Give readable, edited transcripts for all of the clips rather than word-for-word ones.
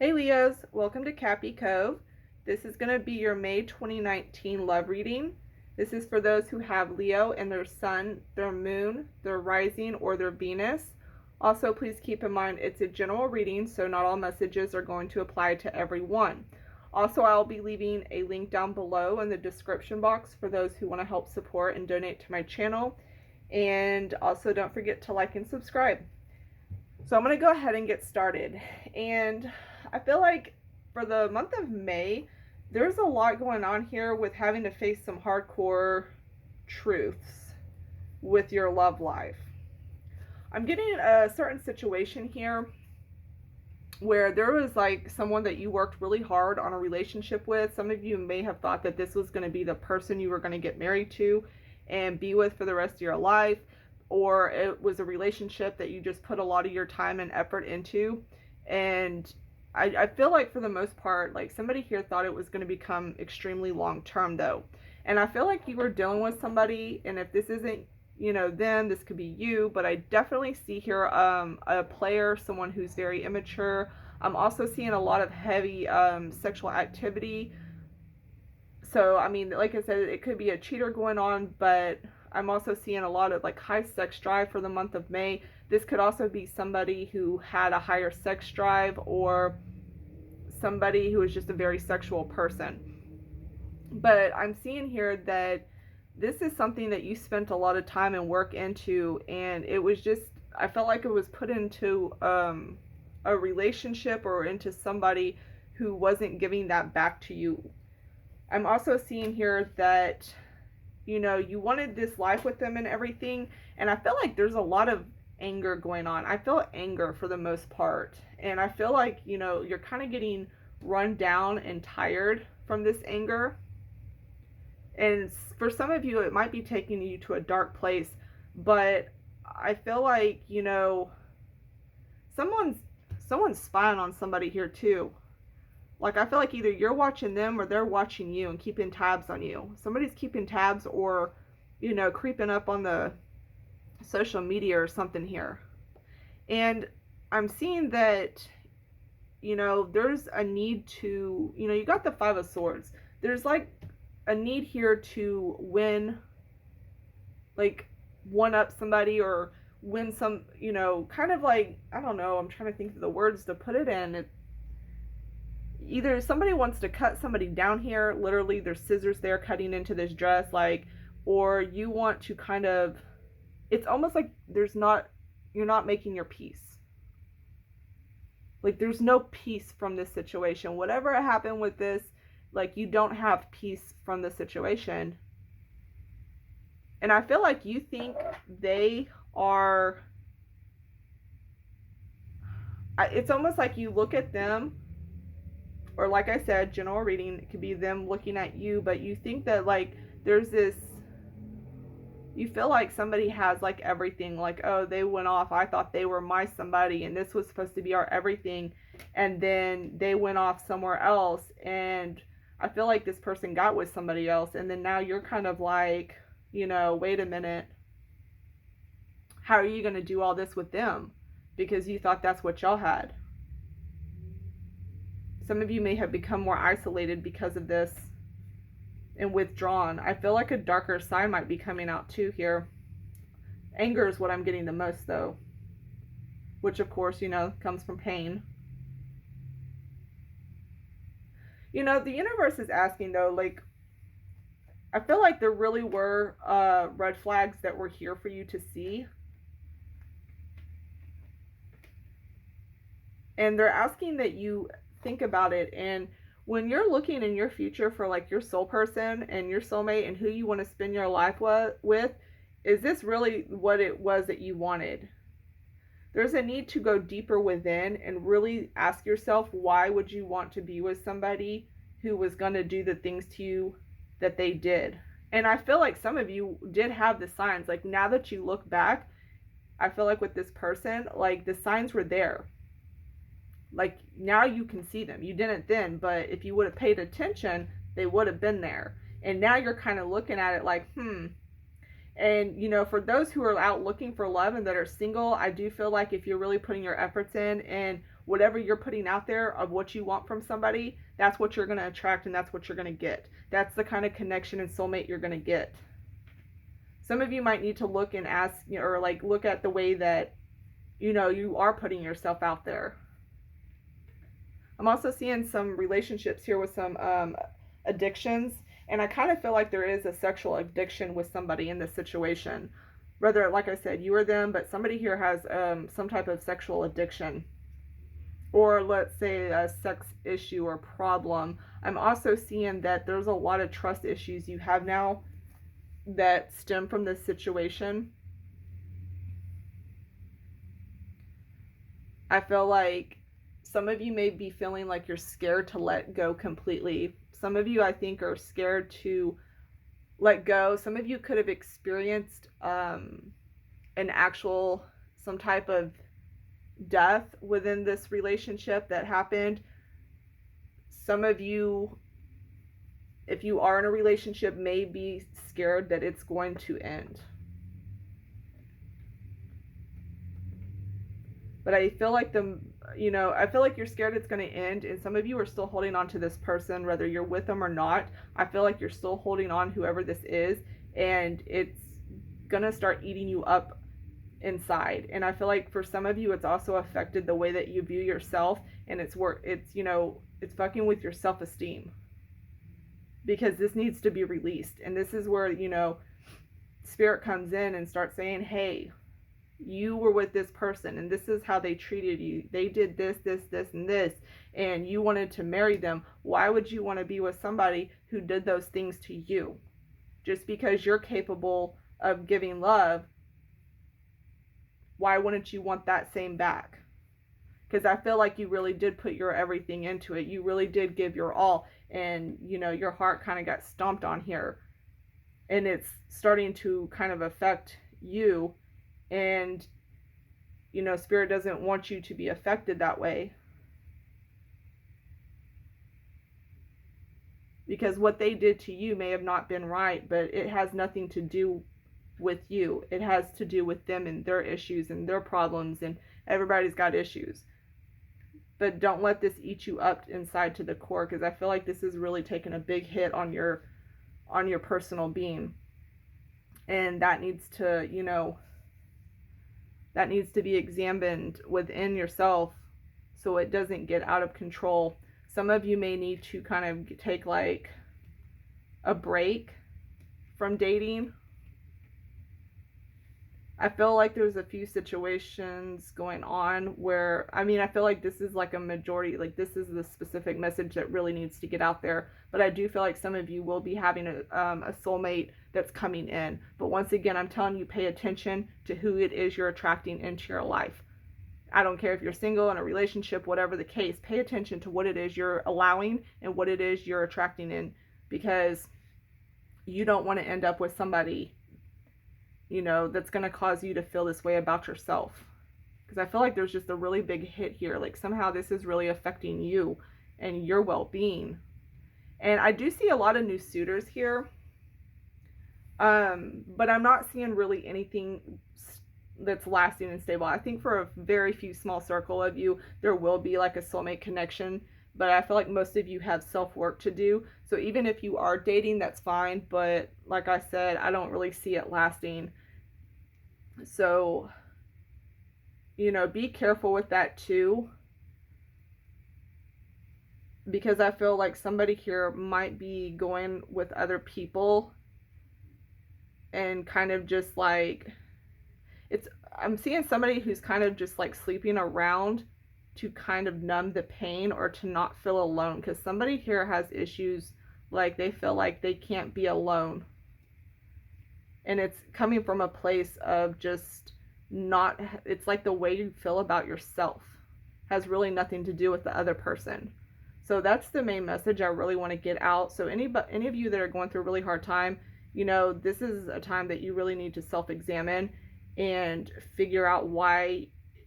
Hey Leos, welcome to Cappy Cove. This is going to be your May 2019 love reading. This is for those who have Leo and their sun, their moon, their rising, or their Venus. Also, please keep in mind it's a general reading, so not all messages are going to apply to everyone. Also, I'll be leaving a link down below in the description box for those who want to help support and donate to my channel. And also, don't forget to like and subscribe. So I'm going to go ahead and get started. And I feel like for the month of May, there's a lot going on here with having to face some hardcore truths with your love life. I'm getting a certain situation here where there was like someone that you worked really hard on a relationship with. Some of you may have thought that this was going to be the person you were going to get married to and be with for the rest of your life, or it was a relationship that you just put a lot of your time and effort into. And I feel like for the most part, like somebody here thought it was going to become extremely long term though. And I feel like you were dealing with somebody, and if this isn't, them, this could be you, but I definitely see here a player, someone who's very immature. I'm also seeing a lot of heavy sexual activity. So, I mean, like I said, it could be a cheater going on, but I'm also seeing a lot of like high sex drive for the month of May. This could also be somebody who had a higher sex drive, or somebody who is just a very sexual person. But I'm seeing here that this is something that you spent a lot of time and work into, and it was just, I felt like it was put into a relationship or into somebody who wasn't giving that back to you. I'm also seeing here that you wanted this life with them and everything, and I feel like there's a lot of anger going on. I feel anger for the most part, and I feel like you're kind of getting run down and tired from this anger. And for some of you, it might be taking you to a dark place, but I feel like someone's someone's spying on somebody here too. Like, I feel like either you're watching them or they're watching you and keeping tabs on you. Somebody's keeping tabs, or creeping up on the social media or something here. And I'm seeing that there's a need to, you got the Five of Swords. There's like a need here to win, like one up somebody, or win some, kind of like, I don't know, I'm trying to think of the words to put it in. Either somebody wants to cut somebody down here, literally there's scissors there cutting into this dress, like, or you want to kind of, it's almost like you're not making your peace. Like, there's no peace from this situation. Whatever happened with this, like, you don't have peace from the situation. And I feel like you think they are, it's almost like you look at them, or like I said, general reading, it could be them looking at you, but you think that like there's this, you feel like somebody has like everything, like, oh, they went off, I thought they were my somebody and this was supposed to be our everything, and then they went off somewhere else, and I feel like this person got with somebody else, and then now you're kind of like, wait a minute, how are you going to do all this with them, because you thought that's what y'all had. Some of you may have become more isolated because of this and withdrawn. I feel like a darker side might be coming out too here. Anger is what I'm getting the most though, which of course, comes from pain. The universe is asking though, like, I feel like there really were red flags that were here for you to see. And they're asking that you think about it, and when you're looking in your future for like your soul person and your soulmate and who you want to spend your life with, is this really what it was that you wanted? There's a need to go deeper within and really ask yourself, why would you want to be with somebody who was going to do the things to you that they did? And I feel like some of you did have the signs. Like, now that you look back, I feel like with this person, like the signs were there. Like, now you can see them. You didn't then, but if you would have paid attention, they would have been there. And now you're kind of looking at it like, And, for those who are out looking for love and that are single, I do feel like if you're really putting your efforts in and whatever you're putting out there of what you want from somebody, that's what you're going to attract and that's what you're going to get. That's the kind of connection and soulmate you're going to get. Some of you might need to look and ask, or like look at the way that, you are putting yourself out there. I'm also seeing some relationships here with some addictions, and I kind of feel like there is a sexual addiction with somebody in this situation. Whether, like I said, you or them, but somebody here has some type of sexual addiction, or let's say a sex issue or problem. I'm also seeing that there's a lot of trust issues you have now that stem from this situation. I feel like some of you may be feeling like you're scared to let go completely. Some of you, I think, are scared to let go. Some of you could have experienced some type of death within this relationship that happened. Some of you, if you are in a relationship, may be scared that it's going to end. But I feel like you're scared it's going to end, and some of you are still holding on to this person, whether you're with them or not. I feel like you're still holding on, whoever this is, and it's going to start eating you up inside. And I feel like for some of you, it's also affected the way that you view yourself, and it's fucking with your self-esteem, because this needs to be released. And this is where, Spirit comes in and starts saying, hey, you were with this person and this is how they treated you. They did this, this, this, and this, and you wanted to marry them. Why would you want to be with somebody who did those things to you? Just because you're capable of giving love, why wouldn't you want that same back? Because I feel like you really did put your everything into it. You really did give your all, and your heart kind of got stomped on here, and it's starting to kind of affect you. And Spirit doesn't want you to be affected that way, because what they did to you may have not been right, but it has nothing to do with you. It has to do with them and their issues and their problems, and everybody's got issues. But don't let this eat you up inside to the core, because I feel like this is really taking a big hit on your personal being, and that needs to be examined within yourself so it doesn't get out of control. Some of you may need to kind of take like a break from dating. I feel like there's a few situations going on where, I feel like this is like a majority, like this is the specific message that really needs to get out there. But I do feel like some of you will be having a soulmate that's coming in. But once again, I'm telling you, pay attention to who it is you're attracting into your life. I don't care if you're single, in a relationship, whatever the case, pay attention to what it is you're allowing and what it is you're attracting in, because you don't want to end up with somebody that's going to cause you to feel this way about yourself. Because I feel like there's just a really big hit here. Like somehow this is really affecting you and your well-being. And I do see a lot of new suitors here. But I'm not seeing really anything that's lasting and stable. I think for a very few small circle of you, there will be like a soulmate connection. But I feel like most of you have self-work to do. So even if you are dating, that's fine. But like I said, I don't really see it lasting. So, be careful with that too. Because I feel like somebody here might be going with other people and kind of just like, I'm seeing somebody who's kind of just like sleeping around to kind of numb the pain or to not feel alone, because somebody here has issues, like they feel like they can't be alone, and it's coming from a place of just not, it's like the way you feel about yourself has really nothing to do with the other person. So that's the main message I really want to get out. So any of you that are going through a really hard time, this is a time that you really need to self-examine and figure out why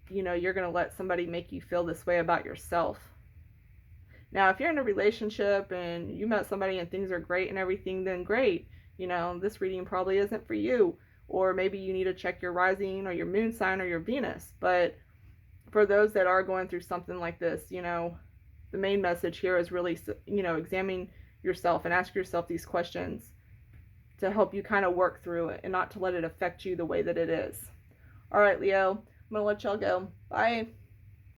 you're going to let somebody make you feel this way about yourself. Now, if you're in a relationship and you met somebody and things are great and everything, then great. This reading probably isn't for you. Or maybe you need to check your rising or your moon sign or your Venus. But for those that are going through something like this, the main message here is really, examine yourself and ask yourself these questions to help you kind of work through it and not to let it affect you the way that it is. All right, Leo, I'm going to let y'all go. Bye.